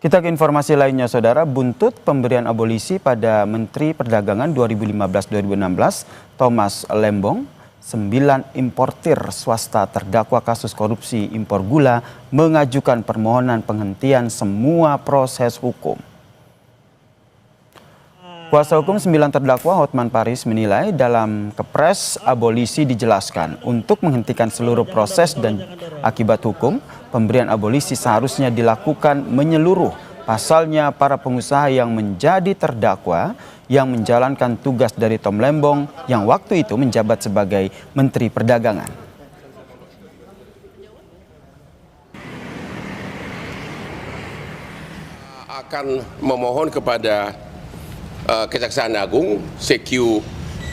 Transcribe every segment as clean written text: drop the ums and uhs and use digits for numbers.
Kita ke informasi lainnya, Saudara. Buntut pemberian abolisi pada Menteri Perdagangan 2015-2016, Thomas Lembong, 9 importir swasta terdakwa kasus korupsi impor gula mengajukan permohonan penghentian semua proses hukum. Kuasa hukum 9 terdakwa Hotman Paris menilai dalam Kepres abolisi dijelaskan untuk menghentikan seluruh proses dan akibat hukum, pemberian abolisi seharusnya dilakukan menyeluruh. Pasalnya para pengusaha yang menjadi terdakwa yang menjalankan tugas dari Tom Lembong yang waktu itu menjabat sebagai Menteri Perdagangan. Akan memohon kepada Kejaksaan Agung, CQ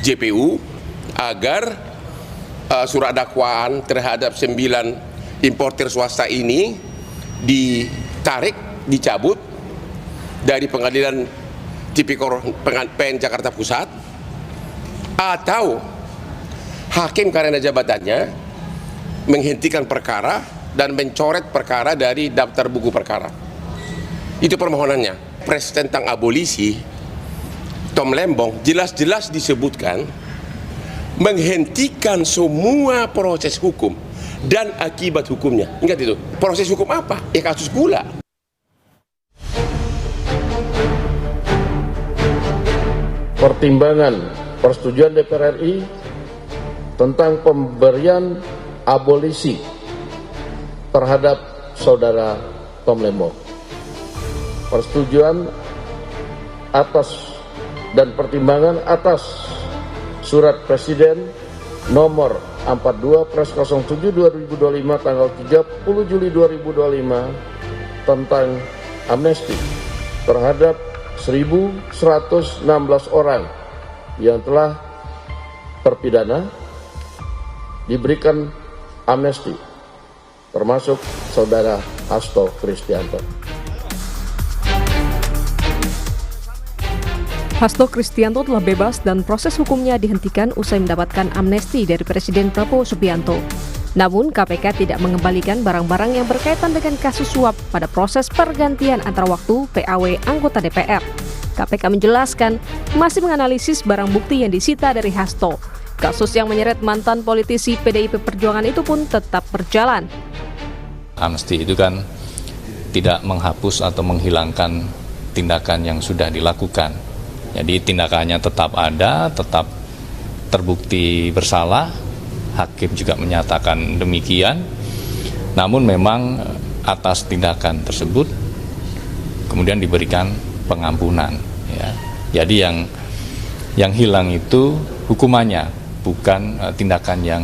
JPU, agar surat dakwaan terhadap 9 importir swasta ini ditarik, dicabut dari Pengadilan Tipikor PN Jakarta Pusat, atau hakim karena jabatannya menghentikan perkara dan mencoret perkara dari daftar buku perkara. Itu permohonannya. Pres tentang abolisi Tom Lembong jelas-jelas disebutkan menghentikan semua proses hukum dan akibat hukumnya. Ingat itu, proses hukum apa? Ya kasus gula. Pertimbangan persetujuan DPR RI tentang pemberian abolisi terhadap saudara Tom Lembong. Persetujuan atas dan pertimbangan atas Surat Presiden nomor 42 Pres 07 2025 tanggal 30 Juli 2025 tentang amnesti terhadap 1.116 orang yang telah terpidana diberikan amnesti, termasuk saudara Hasto Kristianto. Hasto Kristianto telah bebas dan proses hukumnya dihentikan usai mendapatkan amnesti dari Presiden Prabowo Subianto. Namun KPK tidak mengembalikan barang-barang yang berkaitan dengan kasus suap pada proses pergantian antar waktu PAW anggota DPR. KPK menjelaskan masih menganalisis barang bukti yang disita dari Hasto. Kasus yang menyeret mantan politisi PDIP Perjuangan itu pun tetap berjalan. Amnesti itu kan tidak menghapus atau menghilangkan tindakan yang sudah dilakukan. Jadi tindakannya tetap ada, tetap terbukti bersalah, hakim juga menyatakan demikian. Namun memang atas tindakan tersebut kemudian diberikan pengampunan. Ya. Jadi yang hilang itu hukumannya, bukan tindakan yang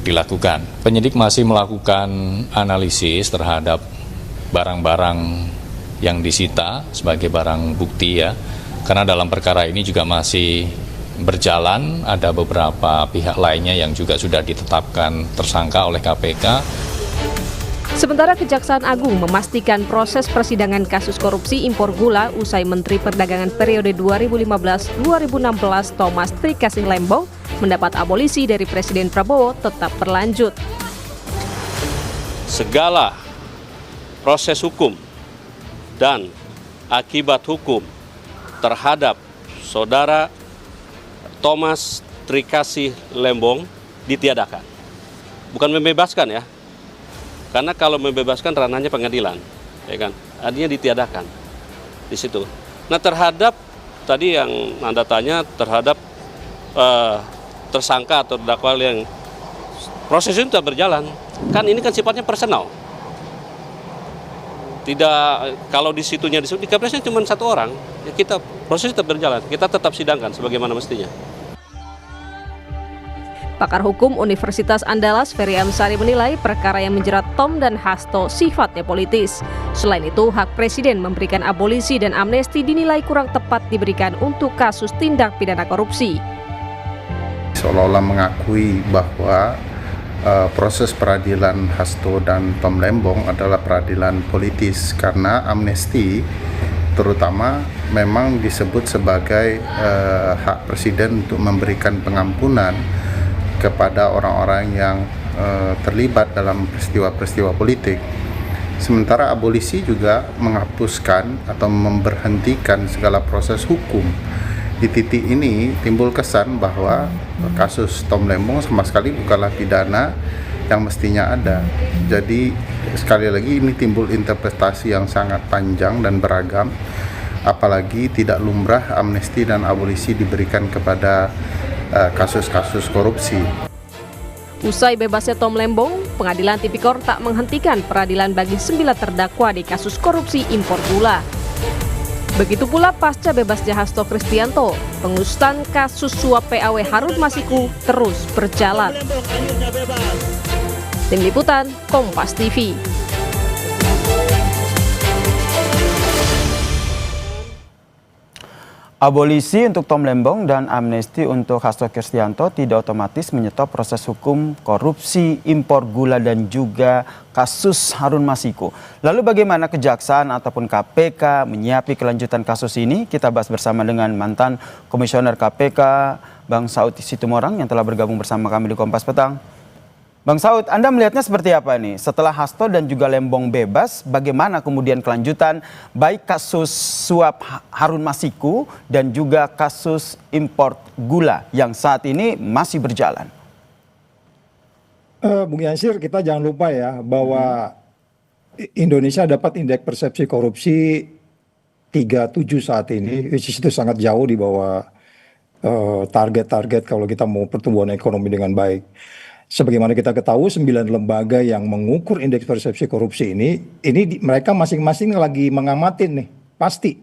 dilakukan. Penyidik masih melakukan analisis terhadap barang-barang yang disita sebagai barang bukti ya. Karena dalam perkara ini juga masih berjalan, ada beberapa pihak lainnya yang juga sudah ditetapkan tersangka oleh KPK. Sementara Kejaksaan Agung memastikan proses persidangan kasus korupsi impor gula usai Menteri Perdagangan periode 2015-2016 Thomas Trikasih Lembong mendapat abolisi dari Presiden Prabowo tetap berlanjut. Segala proses hukum dan akibat hukum terhadap saudara Thomas Trikasih Lembong ditiadakan. Bukan membebaskan ya. Karena kalau membebaskan ranahnya pengadilan, ya kan? Artinya ditiadakan di situ. Nah, terhadap tadi yang Anda tanya terhadap tersangka atau terdakwa yang proses itu tetap berjalan. Kan ini kan sifatnya personal. Tidak, kalau di situnya disebut di Kepresnya cuma 1 orang, ya kita proses tetap berjalan, kita tetap sidangkan sebagaimana mestinya. Pakar Hukum Universitas Andalas Ferry Amsari menilai perkara yang menjerat Tom dan Hasto sifatnya politis. Selain itu, hak Presiden memberikan abolisi dan amnesti dinilai kurang tepat diberikan untuk kasus tindak pidana korupsi. Seolah-olah mengakui bahwa proses peradilan Hasto dan Tom Lembong adalah peradilan politis karena amnesti terutama memang disebut sebagai hak Presiden untuk memberikan pengampunan kepada orang-orang yang terlibat dalam peristiwa-peristiwa politik. Sementara abolisi juga menghapuskan atau memberhentikan segala proses hukum. Di titik ini timbul kesan bahwa kasus Tom Lembong sama sekali bukanlah pidana yang mestinya ada. Jadi sekali lagi ini timbul interpretasi yang sangat panjang dan beragam, apalagi tidak lumrah amnesti dan abolisi diberikan kepada kasus-kasus korupsi. Usai bebasnya Tom Lembong, Pengadilan Tipikor tak menghentikan peradilan bagi 9 terdakwa di kasus korupsi impor gula. Begitu pula pasca bebasnya Hasto Kristianto, pengusutan kasus suap PAW Harun Masiku terus berjalan. Tim Liputan, Kompas TV. Abolisi untuk Tom Lembong dan amnesti untuk Hasto Kristianto tidak otomatis menyetop proses hukum korupsi impor gula dan juga kasus Harun Masiku. Lalu bagaimana Kejaksaan ataupun KPK menyiapi kelanjutan kasus ini? Kita bahas bersama dengan mantan Komisioner KPK Bang Saud Situmorang yang telah bergabung bersama kami di Kompas Petang. Bang Saud, Anda melihatnya seperti apa nih? Setelah Hasto dan juga Lembong bebas, bagaimana kemudian kelanjutan baik kasus suap Harun Masiku dan juga kasus impor gula yang saat ini masih berjalan? Bung Yansir, kita jangan lupa ya bahwa Indonesia dapat indeks persepsi korupsi 37 saat ini, which is itu sangat jauh di bawah target-target kalau kita mau pertumbuhan ekonomi dengan baik. Sebagaimana kita ketahui 9 lembaga yang mengukur indeks persepsi korupsi ini mereka masing-masing lagi mengamatin nih, pasti.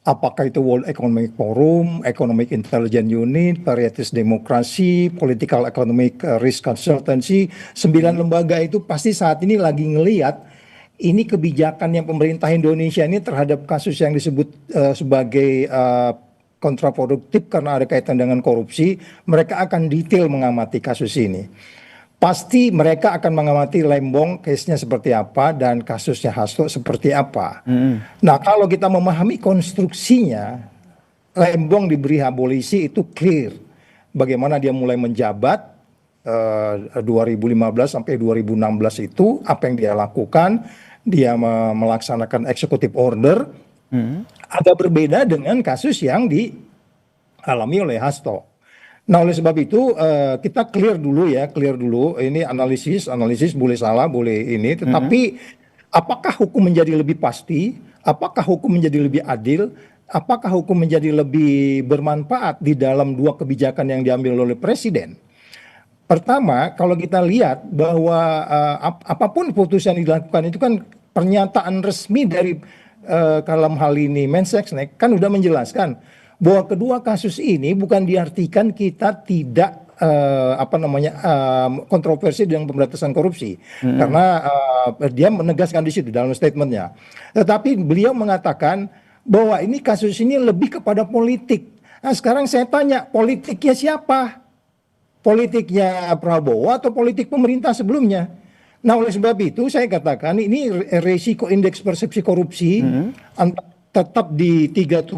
Apakah itu World Economic Forum, Economic Intelligence Unit, Varieties Demokrasi, Political Economic Risk Consultancy, 9 lembaga itu pasti saat ini lagi ngelihat ini kebijakan yang pemerintah Indonesia ini terhadap kasus yang disebut sebagai kontraproduktif karena ada kaitan dengan korupsi, mereka akan detail mengamati kasus ini. Pasti mereka akan mengamati Lembong case-nya seperti apa dan kasusnya Hasto seperti apa. Nah, kalau kita memahami konstruksinya, Lembong diberi abolisi itu clear. Bagaimana dia mulai menjabat 2015 sampai 2016 itu, apa yang dia lakukan, dia melaksanakan executive order, agak berbeda dengan kasus yang dialami oleh Hasto. Nah, oleh sebab itu kita clear dulu. Ini analisis boleh salah, boleh ini, tetapi apakah hukum menjadi lebih pasti? Apakah hukum menjadi lebih adil? Apakah hukum menjadi lebih bermanfaat di dalam dua kebijakan yang diambil oleh Presiden? Pertama, kalau kita lihat bahwa apapun putusan yang dilakukan itu kan pernyataan resmi dari dalam hal ini Mensesnek kan udah menjelaskan bahwa kedua kasus ini bukan diartikan kita tidak kontroversi dengan pemberantasan korupsi, karena dia menegaskan di situ dalam statementnya. Tetapi beliau mengatakan bahwa ini kasus ini lebih kepada politik. Nah, sekarang saya tanya, politiknya siapa? Politiknya Prabowo atau politik pemerintah sebelumnya? Nah, oleh sebab itu saya katakan ini resiko indeks persepsi korupsi tetap di 37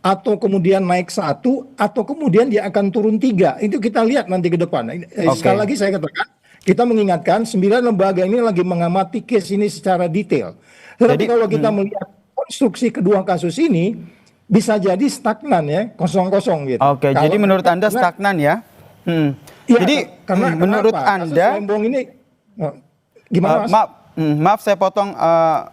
atau kemudian naik 1 atau kemudian dia akan turun 3. Itu kita lihat nanti ke depan. Sekali lagi saya katakan, kita mengingatkan 9 lembaga ini lagi mengamati case ini secara detail. Tetapi kalau kita melihat konstruksi kedua kasus ini bisa jadi stagnan ya, kosong-kosong gitu. Oke, jadi menurut Anda stagnan ya? Ya, jadi karena menurut kenapa? Anda Lembong ini gimana Mas? Maaf saya potong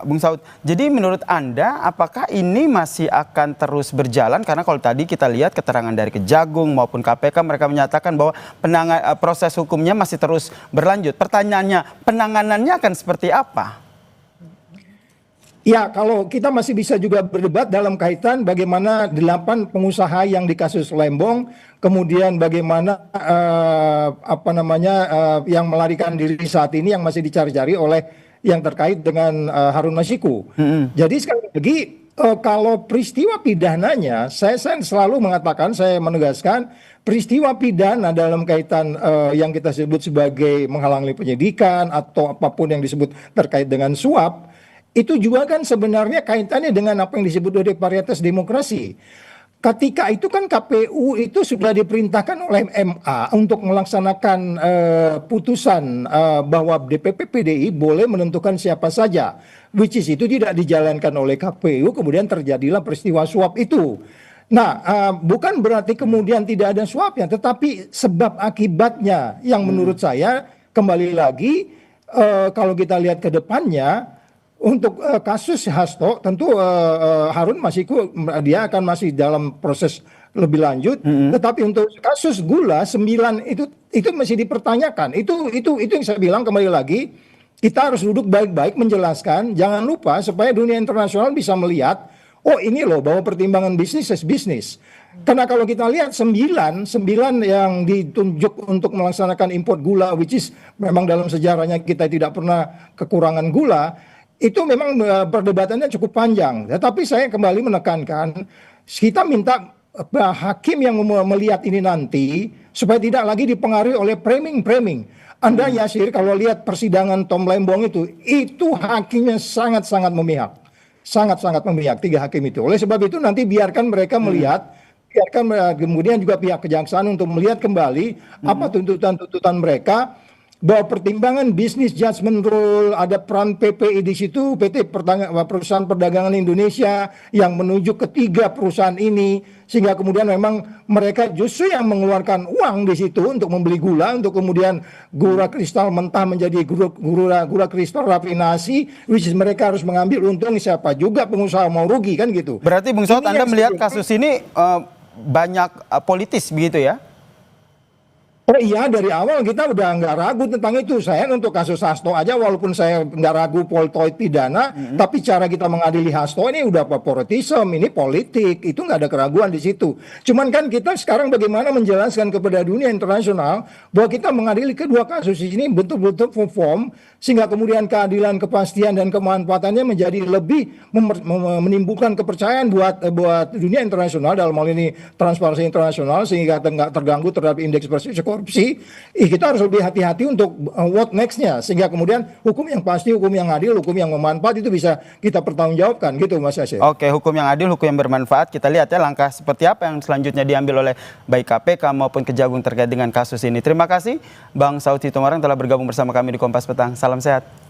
Bung Saud. Jadi menurut Anda apakah ini masih akan terus berjalan? Karena kalau tadi kita lihat keterangan dari Kejagung maupun KPK mereka menyatakan bahwa proses hukumnya masih terus berlanjut. Pertanyaannya, penanganannya akan seperti apa? Ya, kalau kita masih bisa juga berdebat dalam kaitan bagaimana 8 pengusaha yang di kasus Lembong, kemudian bagaimana yang melarikan diri saat ini yang masih dicari-cari oleh yang terkait dengan Harun Masiku. Jadi sekali lagi kalau peristiwa pidananya, saya selalu mengatakan, saya menegaskan peristiwa pidana dalam kaitan yang kita sebut sebagai menghalangi penyidikan atau apapun yang disebut terkait dengan suap, itu juga kan sebenarnya kaitannya dengan apa yang disebut oleh varietas demokrasi. ketika itu kan KPU itu sudah diperintahkan oleh MA untuk melaksanakan putusan bahwa DPP PDI boleh menentukan siapa saja, which is itu tidak dijalankan oleh KPU, kemudian terjadilah peristiwa suap itu. Nah, bukan berarti kemudian tidak ada suapnya, tetapi sebab akibatnya yang menurut saya kembali lagi kalau kita lihat ke depannya. Untuk kasus Hasto tentu Harun dia akan masih dalam proses lebih lanjut. Tetapi untuk kasus Gula 9 itu masih dipertanyakan. Itu yang saya bilang kembali lagi, kita harus duduk baik-baik menjelaskan. Jangan lupa supaya dunia internasional bisa melihat, oh ini loh bahwa pertimbangan bisnis is bisnis. Karena kalau kita lihat 9 yang ditunjuk untuk melaksanakan import gula, which is memang dalam sejarahnya kita tidak pernah kekurangan gula. Itu memang perdebatannya cukup panjang. Tetapi saya kembali menekankan, kita minta hakim yang melihat ini nanti supaya tidak lagi dipengaruhi oleh framing. Anda Yasir kalau lihat persidangan Tom Lembong itu hakimnya sangat-sangat memihak. Sangat-sangat memihak 3 hakim itu. Oleh sebab itu nanti biarkan mereka melihat, biarkan kemudian juga pihak kejaksaan untuk melihat kembali apa tuntutan-tuntutan mereka. Bahwa pertimbangan bisnis judgment rule, ada peran PPI di situ, Perusahaan Perdagangan Indonesia yang menuju ketiga perusahaan ini, sehingga kemudian memang mereka justru yang mengeluarkan uang di situ untuk membeli gula, untuk kemudian gula kristal mentah menjadi gula kristal rafinasi, which is mereka harus mengambil untung, siapa juga pengusaha mau rugi kan gitu. Berarti Bung Saud, Anda melihat kasus ini banyak politis begitu ya? Oh iya, dari awal kita udah nggak ragu tentang itu. Saya untuk kasus Hasto aja, walaupun saya nggak ragu poltoid pidana, tapi cara kita mengadili Hasto ini udah favoritisme, ini politik, itu nggak ada keraguan di situ. Cuman kan kita sekarang bagaimana menjelaskan kepada dunia internasional bahwa kita mengadili kedua kasus ini betul-betul perform, sehingga kemudian keadilan, kepastian dan kemanfaatannya menjadi lebih menimbulkan kepercayaan buat dunia internasional, dalam hal ini transparansi internasional, sehingga nggak terganggu terhadap indeks persepsi korupsi. Kita harus lebih hati-hati untuk what next-nya, sehingga kemudian hukum yang pasti, hukum yang adil, hukum yang bermanfaat itu bisa kita pertanggungjawabkan gitu Mas Yasir. Oke, hukum yang adil, hukum yang bermanfaat. Kita lihat ya langkah seperti apa yang selanjutnya diambil oleh baik KPK maupun Kejagung terkait dengan kasus ini. Terima kasih Bang Saud Situmorang telah bergabung bersama kami di Kompas Petang. Salam sehat.